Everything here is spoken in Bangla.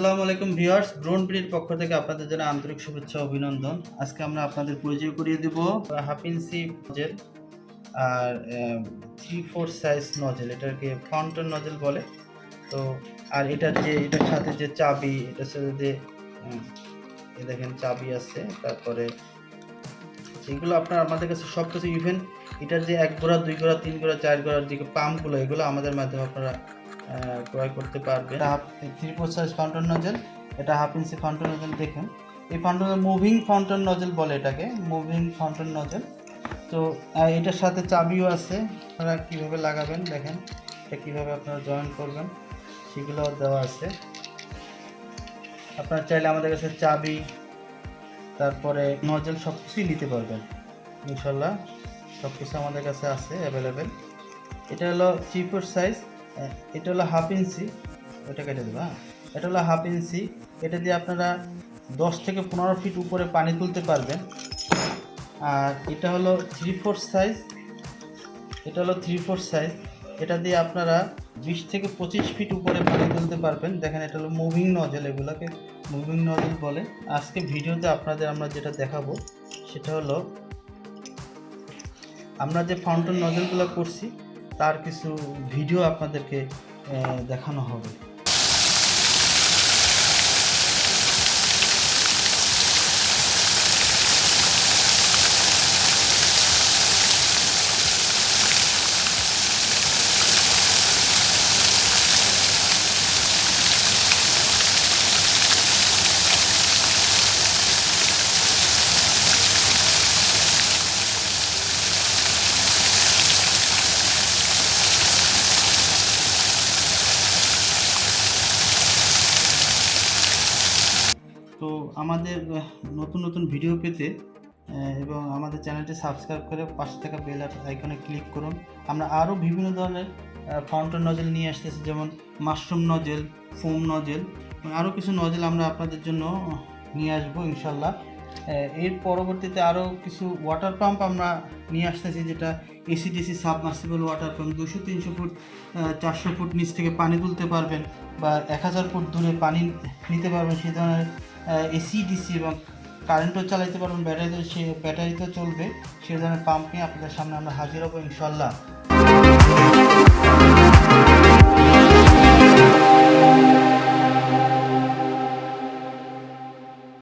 আসসালামু আলাইকুম ভিউয়ার্স, ড্রোন বিডির পক্ষ থেকে আপনাদের জন্য আন্তরিক শুভেচ্ছা অভিনন্দন। আজকে আমরা আপনাদের পরিচয় করিয়ে দেব হাফ ইঞ্চি নজেল আর 3/4 সাইজ নজেল, এটাকে ফাউন্টেন নজেল বলে। তো আর এটার সাথে যে চাবি, এটার সাথে যে দেখেন চাবি আছে, তারপরে এগুলো আমাদের কাছে সব কিছু, ইভেন এটার যে 1 গোড়া 2 গোড়া 3 গোড়া 4 গোড়ার যে পাম্পগুলো, এগুলো আমাদের মাধ্যমে আপনারা ক্রয় করতে পারবেন। 3/4 সাইজ ফাউন্টেন নজেল, এটা হাফ ইঞ্চি ফাউন্টেন নজেল। দেখেন এই ফাউন্টেন মুভিং ফাউন্টেন নজেল বলে, এটাকে মুভিং ফাউন্টেন নজেল। তো এটার সাথে চাবিও আছে, আপনারা কীভাবে লাগাবেন দেখেন, এটা কীভাবে আপনারা জয়েন করবেন সেগুলো দেওয়া আছে। আপনারা চাইলে আমাদের কাছে চাবি, তারপরে নজেল সব কিছুই নিতে পারবেন ইনশাল্লাহ। সব কিছু আমাদের কাছে আছে অ্যাভেলেবেল। এটা হলো 3/4 সাইজ, এটা হলো হাফ ইঞ্চি, ওটা কেটে দেবো। এটা হলো হাফ ইঞ্চি, এটা দিয়ে আপনারা 10 থেকে 15 ফিট উপরে পানি তুলতে পারবেন। আর এটা হলো 3/4 সাইজ, এটা হলো 3/4 সাইজ, এটা দিয়ে আপনারা 20 থেকে 25 ফিট উপরে পানি তুলতে পারবেন। দেখেন এটা হলো মুভিং নজেল, এগুলোকে মুভিং নজেল বলে। আজকে ভিডিওতে আমরা যেটা দেখাবো সেটা হলো আমরা যে ফাউন্টেন নজেলগুলো করছি তার কিছু ভিডিও আপনাদেরকে দেখানো হবে। তো আমাদের নতুন নতুন ভিডিও পেতে এবং আমাদের চ্যানেলটি সাবস্ক্রাইব করে পাশে থাকা বেল আইকনে ক্লিক করুন। আমরা আরও বিভিন্ন ধরনের ফাউন্টেন নজেল নিয়ে আসতেছি, যেমন মাশরুম নজেল, ফোম নজেল, আরও কিছু নজেল আমরা আপনাদের জন্য নিয়ে আসবো ইনশাল্লাহ। এর পরবর্তীতে আরও কিছু ওয়াটার পাম্প আমরা নিয়ে আসতেছি, যেটা AC DC submersible water pump. 200-300 foot 400 foot নিচ থেকে পানি তুলতে পারবেন, বা 1000 ফুট দূরে পানি নিতে পারবেন। সেই ধরনের এসিডিসি এবং কারেন্টও চালাইতে পারবেন, ব্যাটারিতেও চলবে, সে ধরনের পাম্প নিয়ে আপনাদের সামনে আমরা হাজির হবো ইনশাল্লাহ।